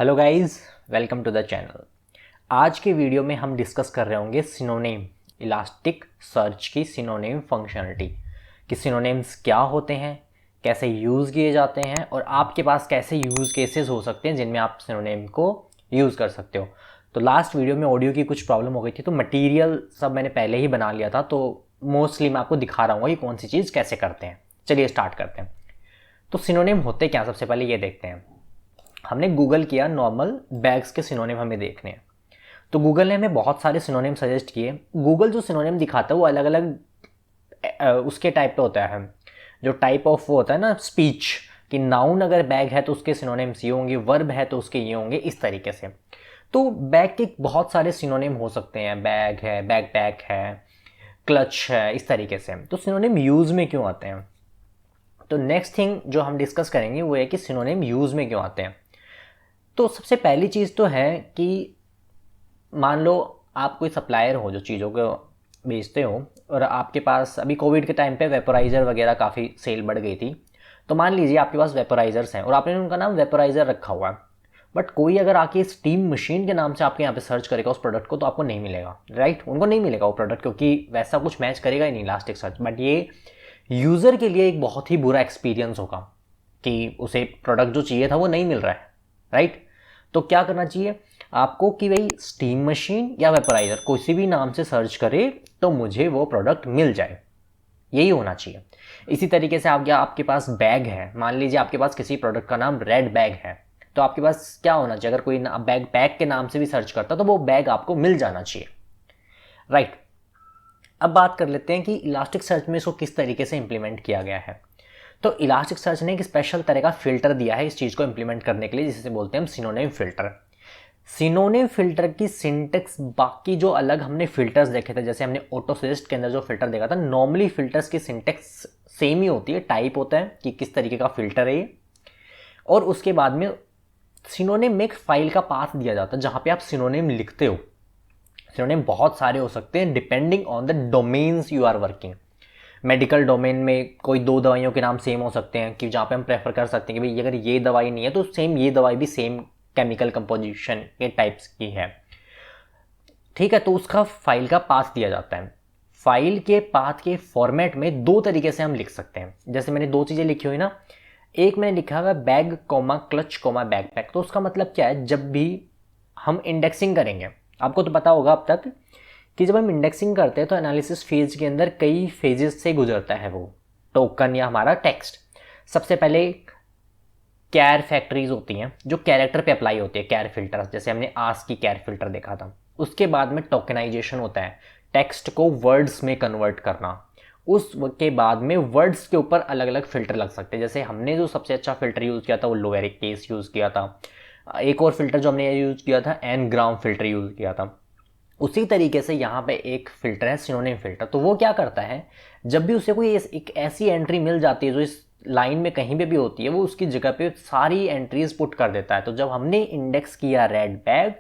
Hello guys, welcome to the channel. आज के video में हम डिस्कस कर रहे होंगे सिनोनिम, इलास्टिक सर्च की सिनोनिम फंक्शनलिटी कि सिनोनिम्स क्या होते हैं, कैसे यूज़ किए जाते हैं और आपके पास कैसे यूज़ केसेस हो सकते हैं जिनमें आप सिनोनिम को यूज़ कर सकते हो। तो लास्ट वीडियो में ऑडियो की कुछ प्रॉब्लम हो गई थी, तो मटीरियल सब मैंने पहले ही बना लिया था, तो मोस्टली मैं आपको दिखा रहा हूँ कि कौन सी चीज़ कैसे करते हैं। चलिए स्टार्ट करते हैं। तो सिनोनिम होते क्या, सबसे पहले ये देखते हैं। हमने गूगल किया नॉर्मल बैग्स के सिनोनिम हमें देखने हैं, तो गूगल ने हमें बहुत सारे सिनोनिम सजेस्ट किए। गूगल जो सिनोनिम दिखाता है वो अलग अलग उसके टाइप पे होता है, जो टाइप ऑफ वो होता है ना स्पीच, कि नाउन अगर बैग है तो उसके सिनोनिम्स ये होंगे, वर्ब है तो उसके ये होंगे, इस तरीके से। तो बैग के बहुत सारे सिनोनिम हो सकते हैं, बैग है, बैकपैक है, क्लच है, इस तरीके से। तो सिनोनिम यूज़ में क्यों आते हैं, तो नेक्स्ट थिंग जो हम डिस्कस करेंगे वो है कि सिनोनिम यूज़ में क्यों आते हैं। तो सबसे पहली चीज़ तो है कि मान लो आप कोई सप्लायर हो जो चीज़ों को बेचते हो, और आपके पास अभी कोविड के टाइम पे वेपोराइज़र वगैरह काफ़ी सेल बढ़ गई थी। तो मान लीजिए आपके पास वेपोराइज़र्स हैं और आपने उनका नाम वेपोराइज़र रखा हुआ है, बट कोई अगर आके स्टीम मशीन के नाम से आपके यहाँ पे सर्च करेगा उस प्रोडक्ट को तो आपको नहीं मिलेगा, राइट। उनको नहीं मिलेगा वो प्रोडक्ट, क्योंकि वैसा कुछ मैच करेगा ही नहीं इलास्टिक सर्च। बट ये यूज़र के लिए एक बहुत ही बुरा एक्सपीरियंस होगा कि उसे प्रोडक्ट जो चाहिए था वो नहीं मिल रहा है, राइट। तो क्या करना चाहिए आपको कि भाई स्टीम मशीन या वेपराइजर किसी भी नाम से सर्च करे तो मुझे वो प्रोडक्ट मिल जाए, यही होना चाहिए। इसी तरीके से आपके पास बैग है, मान लीजिए आपके पास किसी प्रोडक्ट का नाम रेड बैग है, तो आपके पास क्या होना चाहिए, अगर कोई बैग पैक के नाम से भी सर्च करता तो वो बैग आपको मिल जाना चाहिए, राइट। अब बात कर लेते हैं कि इलास्टिक सर्च में इसको किस तरीके से इंप्लीमेंट किया गया है। तो इलास्टिक सर्च ने एक स्पेशल तरह का फिल्टर दिया है इस चीज़ को इंप्लीमेंट करने के लिए, जिसे बोलते हैं हम सिनोनिम फिल्टर। सिनोनिम फिल्टर की सिंटेक्स बाकी जो अलग हमने फिल्टर्स देखे थे, जैसे हमने ऑटो सजेस्ट के अंदर जो फिल्टर देखा था, नॉर्मली फिल्टर्स की सिंटेक्स सेम ही होती है, टाइप होता है कि किस तरीके का फिल्टर है ये, और उसके बाद में सिनोनिम में एक फाइल का पाथ दिया जाता है जहां पे आप सिनोनिम लिखते हो। सिनोनिम बहुत सारे हो सकते हैं depending on the domains you are working. Medical domain में कोई दो दवाइयों के नाम सेम हो सकते हैं, कि जहाँ पे हम प्रेफर कर सकते हैं कि भाई अगर ये दवाई नहीं है तो सेम ये दवाई भी सेम केमिकल कंपोजिशन के टाइप्स की है, ठीक है। तो उसका फाइल का पाथ दिया जाता है। फाइल के पाथ के फॉर्मेट में दो तरीके से हम लिख सकते हैं। जैसे मैंने दो चीज़ें लिखी हुई ना, एक मैंने लिखा हुआ bag comma clutch comma backpack. तो उसका मतलब क्या है, जब भी हम इंडेक्सिंग करेंगे, आपको तो पता होगा अब तक कि जब हम इंडेक्सिंग करते हैं तो एनालिसिस फेज के अंदर कई फेजेस से गुजरता है वो टोकन या हमारा टेक्स्ट। सबसे पहले कैर फैक्ट्रीज होती हैं जो कैरेक्टर पे अप्लाई होती है, कैर फिल्टर्स, जैसे हमने आस्क की कैर फिल्टर देखा था। उसके बाद में टोकनाइजेशन होता है, टेक्स्ट को वर्ड्स में कन्वर्ट करना। उसके बाद में वर्ड्स के ऊपर अलग अलग फिल्टर लग सकते हैं, जैसे हमने जो सबसे अच्छा फिल्टर यूज़ किया था वो लोअर केस यूज़ किया था। एक और फिल्टर जो हमने यूज़ किया था एन ग्राम फिल्टर यूज़ किया था। उसी तरीके से यहाँ पे एक फिल्टर है सिनोनिम फिल्टर। तो वो क्या करता है, जब भी उसे कोई एक ऐसी एंट्री मिल जाती है जो इस लाइन में कहीं पे भी होती है, वो उसकी जगह पे सारी एंट्रीज पुट कर देता है। तो जब हमने इंडेक्स किया रेड बैग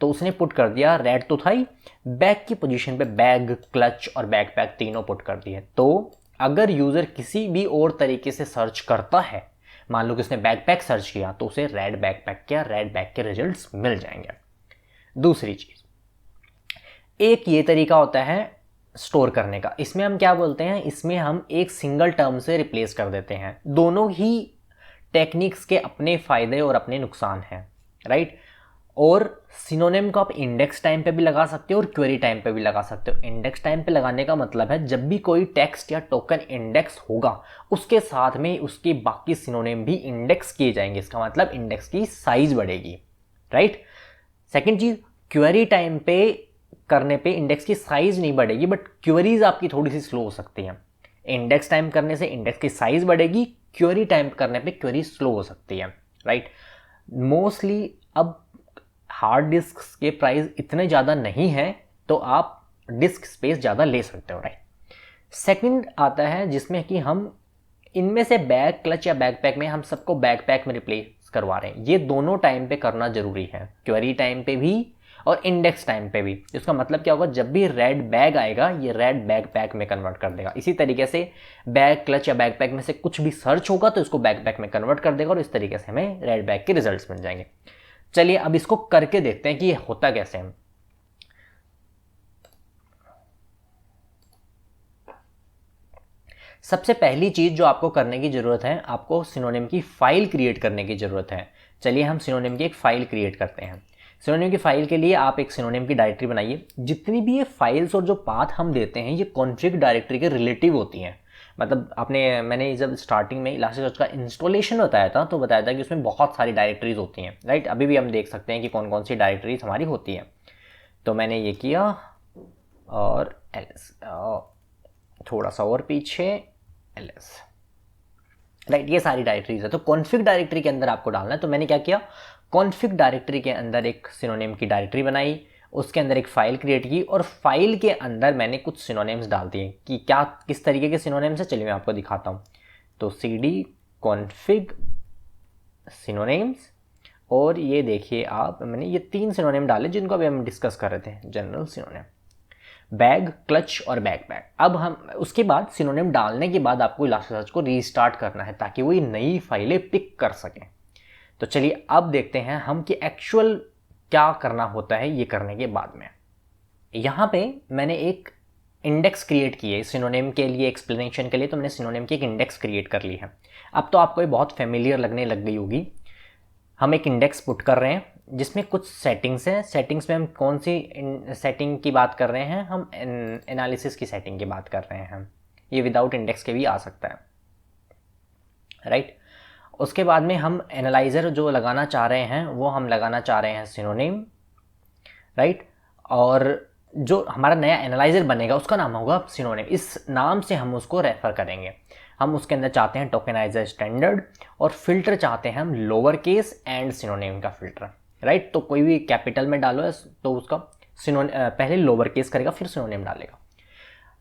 तो उसने पुट कर दिया, रेड तो था ही, बैग की पोजीशन पे बैग, क्लच और बैकपैक तीनों पुट कर दिए। तो अगर यूज़र किसी भी और तरीके से सर्च करता है, मान लो कि उसने बैकपैक सर्च किया तो उसे रेड बैकपैक क्या रेड बैग के रिजल्ट्स मिल जाएंगे। दूसरी चीज़, एक ये तरीका होता है स्टोर करने का। इसमें हम क्या बोलते हैं, इसमें हम एक सिंगल टर्म से रिप्लेस कर देते हैं। दोनों ही टेक्निक्स के अपने फ़ायदे और अपने नुकसान हैं, राइट। और सिनोनिम को आप इंडेक्स टाइम पे भी लगा सकते हो और क्वेरी टाइम पे भी लगा सकते हो। इंडेक्स टाइम पे लगाने का मतलब है जब भी कोई टेक्स्ट या टोकन इंडेक्स होगा उसके साथ में उसके बाकी सिनोनिम भी इंडेक्स किए जाएंगे, इसका मतलब इंडेक्स की साइज बढ़ेगी, राइट। सेकेंड चीज़, क्वेरी टाइम पे करने पे इंडेक्स की साइज नहीं बढ़ेगी, बट क्वेरीज आपकी थोड़ी सी स्लो हो सकती हैं। इंडेक्स टाइम करने से इंडेक्स की साइज बढ़ेगी, क्वेरी टाइम करने पे क्वेरी स्लो हो सकती है, राइट। मोस्टली अब हार्ड डिस्क के प्राइस इतने ज़्यादा नहीं है तो आप डिस्क स्पेस ज़्यादा ले सकते हो, राइट। सेकंड आता है जिसमें कि हम इनमें से बैग, क्लच या बैकपैक में हम सबको बैकपैक में रिप्लेस करवा रहे हैं। ये दोनों टाइम पे करना जरूरी है, क्वेरी टाइम पे भी और इंडेक्स टाइम पे भी। इसका मतलब क्या होगा, जब भी रेड बैग आएगा ये रेड बैग पैक में कन्वर्ट कर देगा। इसी तरीके से बैग, क्लच या बैग पैक में से कुछ भी सर्च होगा तो इसको बैग पैक में कन्वर्ट कर देगा और इस तरीके से हमें रेड बैग के रिजल्ट्स मिल जाएंगे। चलिए अब इसको करके देखते हैं कि ये होता कैसे है। सबसे पहली चीज जो आपको करने की जरूरत है, आपको सिनोनिम की फाइल क्रिएट करने की जरूरत है। चलिए हम सिनोनिम की एक फाइल क्रिएट करते हैं। सिनोनिम की फाइल के लिए आप एक सिनोनिम की डायरेक्टरी बनाइए। जितनी भी ये फाइल्स और जो पाथ हम देते हैं ये कॉन्फ़िग डायरेक्टरी के रिलेटिव होती हैं। मतलब मैंने जब स्टार्टिंग में इलास्टिकसर्च का इंस्टॉलेशन बताया था तो बताया था कि उसमें बहुत सारी डायरेक्टरीज होती हैं, राइट। अभी भी हम देख सकते हैं कि कौन कौन सी डायरेक्टरीज हमारी होती हैं। तो मैंने ये किया और ls थोड़ा सा और पीछे ls, राइट। ये सारी डायरेक्टरीज है। तो कॉन्फ़िग डायरेक्टरी के अंदर आपको डालना है। तो मैंने क्या किया, कॉन्फ़िग डायरेक्टरी के अंदर एक सिनोनिम की डायरेक्टरी बनाई, उसके अंदर एक फ़ाइल क्रिएट की और फाइल के अंदर मैंने कुछ सिनोनिम्स डाल दिए। कि क्या किस तरीके के सिनोनिम्स है, चलिए मैं आपको दिखाता हूँ। तो cd config सिनोनिम्स, और ये देखिए आप, मैंने ये 3 सिनोनिम डाले जिनको अभी हम डिस्कस कर रहे थे। जनरल सिनोनिम, बैग, क्लच और बैकपैक। अब हम उसके बाद सिनोनिम डालने के बाद आपको इलास्टिकसर्च को रीस्टार्ट करना है ताकि वो ये नई फाइलें पिक कर सकें। तो चलिए अब देखते हैं हम कि एक्चुअल क्या करना होता है ये करने के बाद में। यहाँ पे मैंने एक इंडेक्स क्रिएट की है सिनोनिम के लिए, एक्सप्लेनेशन के लिए। तो मैंने सिनोनिम की एक इंडेक्स क्रिएट कर ली है। अब तो आपको ये बहुत फेमिलियर लगने लग गई होगी। हम एक इंडेक्स पुट कर रहे हैं जिसमें कुछ सेटिंग्स हैं। सेटिंग्स में हम कौन सी सेटिंग की बात कर रहे हैं, हम एनालिसिस की सेटिंग की बात कर रहे हैं। ये विदाउट इंडेक्स के भी आ सकता है, राइट। उसके बाद में हम एनालाइज़र जो लगाना चाह रहे हैं वो हम लगाना चाह रहे हैं सिनोनिम, राइट। और जो हमारा नया एनालाइज़र बनेगा उसका नाम होगा सिनोनिम। इस नाम से हम उसको रेफ़र करेंगे। हम उसके अंदर चाहते हैं टोकेनाइजर स्टैंडर्ड, और फिल्टर चाहते हैं हम लोअर केस एंड सिनोनिम का फिल्टर, राइट। तो कोई भी कैपिटल में डालो तो उसका पहले लोअर केस करेगा फिर सिनोनिम डालेगा।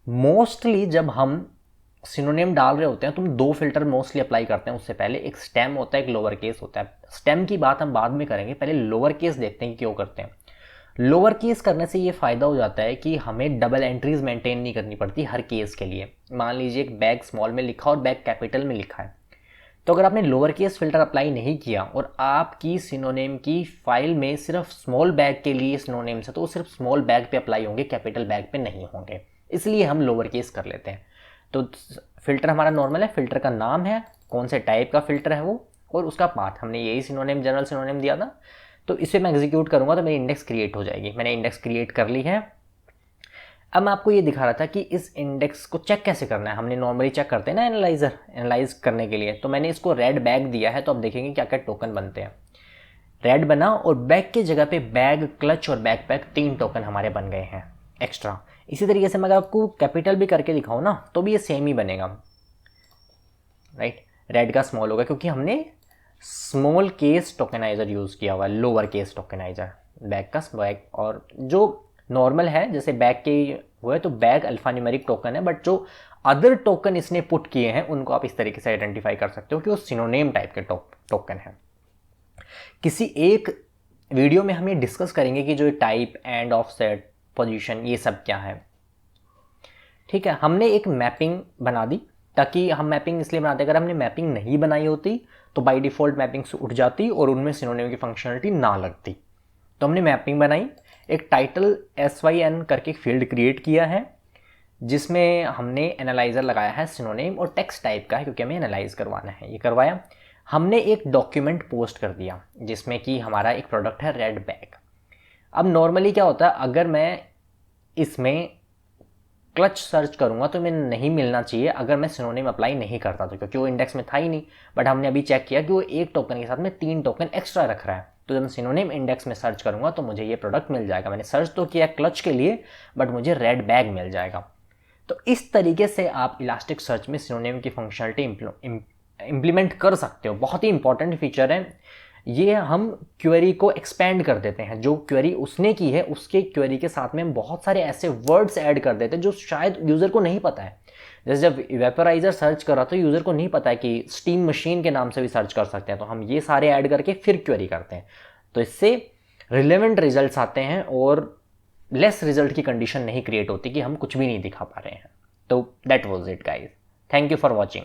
मोस्टली जब हम सिनोनिम डाल रहे होते हैं तो हम 2 फिल्टर मोस्टली अप्लाई करते हैं। उससे पहले एक स्टेम होता है, एक लोअर केस होता है। स्टेम की बात हम बाद में करेंगे, पहले लोअर केस देखते हैं कि क्यों करते हैं। लोअर केस करने से ये फ़ायदा हो जाता है कि हमें डबल एंट्रीज मेंटेन नहीं करनी पड़ती हर केस के लिए। मान लीजिए एक बैग स्मॉल में लिखा और बैग कैपिटल में लिखा है, तो अगर आपने लोअर केस फिल्टर अप्लाई नहीं किया और आपकी सिनोनिम की फाइल में सिर्फ स्मॉल बैग के लिए सिनोनिम्स है तो वो सिर्फ स्मॉल बैग पे अप्लाई होंगे, कैपिटल बैग पे नहीं होंगे। इसलिए हम लोअर केस कर लेते हैं। तो फिल्टर हमारा नॉर्मल है, फिल्टर का नाम है, कौन से टाइप का फिल्टर है वो, और उसका पाथ हमने यही सिनोनिम जनरल सिनोनिम दिया था। तो इसे मैं एग्जीक्यूट करूंगा तो मेरी इंडेक्स क्रिएट हो जाएगी। मैंने इंडेक्स क्रिएट कर ली है। अब मैं आपको ये दिखा रहा था कि इस इंडेक्स को चेक कैसे करना है। हमने नॉर्मली चेक करते हैं ना एनालाइज करने के लिए। तो मैंने इसको रेड बैग दिया है, तो अब देखेंगे क्या क्या टोकन बनते हैं। रेड बना और बैग की जगह पे बैग, क्लच और बैकपैक 3 टोकन हमारे बन गए हैं एक्स्ट्रा। इसी तरीके से मैं अगर आपको कैपिटल भी करके दिखाऊँ ना तो भी ये सेम ही बनेगा, राइट। रेड का स्मॉल होगा क्योंकि हमने स्मॉल केस टोकेनाइजर यूज़ किया हुआ है, लोअर केस टोकेनाइजर। बैग का बैग, और जो नॉर्मल है जैसे बैग के हुए तो बैग अल्फान्यूमेरिक टोकन है, बट जो अदर टोकन इसने पुट किए हैं उनको आप इस तरीके से आइडेंटिफाई कर सकते हो कि वो सिनोनिम टाइप के टोकन है। किसी एक वीडियो में हम ये डिस्कस करेंगे कि जो टाइप एंड ऑफसेट पोजीशन ये सब क्या है, ठीक है। हमने एक मैपिंग बना दी, ताकि हम मैपिंग इसलिए बनाते हैं, अगर हमने मैपिंग नहीं बनाई होती तो बाय डिफ़ॉल्ट मैपिंग से उठ जाती और उनमें सिनोनिम की फंक्शनलिटी ना लगती। तो हमने मैपिंग बनाई, एक टाइटल SYN करके एक फील्ड क्रिएट किया है जिसमें हमने एनालाइज़र लगाया है सिनोनिम, और टेक्स्ट टाइप का है क्योंकि हमें एनालाइज करवाना है। ये करवाया। हमने एक डॉक्यूमेंट पोस्ट कर दिया जिसमें कि हमारा एक प्रोडक्ट है रेड बैग। अब नॉर्मली क्या होता है, अगर मैं इसमें क्लच सर्च करूंगा तो मैंने नहीं मिलना चाहिए अगर मैं सिनोनिम अप्लाई नहीं करता तो, क्योंकि वो इंडेक्स में था ही नहीं। बट हमने अभी चेक किया कि वो एक टोकन के साथ में 3 टोकन एक्स्ट्रा रख रहा है। तो जब मैं सिनोनिम इंडेक्स में सर्च करूंगा तो मुझे ये प्रोडक्ट मिल जाएगा। मैंने सर्च तो किया क्लच के लिए बट मुझे रेड बैग मिल जाएगा। तो इस तरीके से आप इलास्टिक सर्च में सिनोनिम की फंक्शनलिटी इम्प्लीमेंट कर सकते हो। बहुत ही इंपॉर्टेंट फीचर है ये। हम क्वेरी को एक्सपेंड कर देते हैं, जो क्वेरी उसने की है उसके क्वेरी के साथ में हम बहुत सारे ऐसे वर्ड्स ऐड कर देते हैं जो शायद यूज़र को नहीं पता है। जैसे जब वेपराइजर सर्च कर रहा तो यूज़र को नहीं पता है कि स्टीम मशीन के नाम से भी सर्च कर सकते हैं, तो हम ये सारे ऐड करके फिर क्वेरी करते हैं। तो इससे रिलेवेंट रिजल्ट्स आते हैं और लेस रिजल्ट की कंडीशन नहीं क्रिएट होती कि हम कुछ भी नहीं दिखा पा रहे हैं। तो that was it guys, thank you for watching.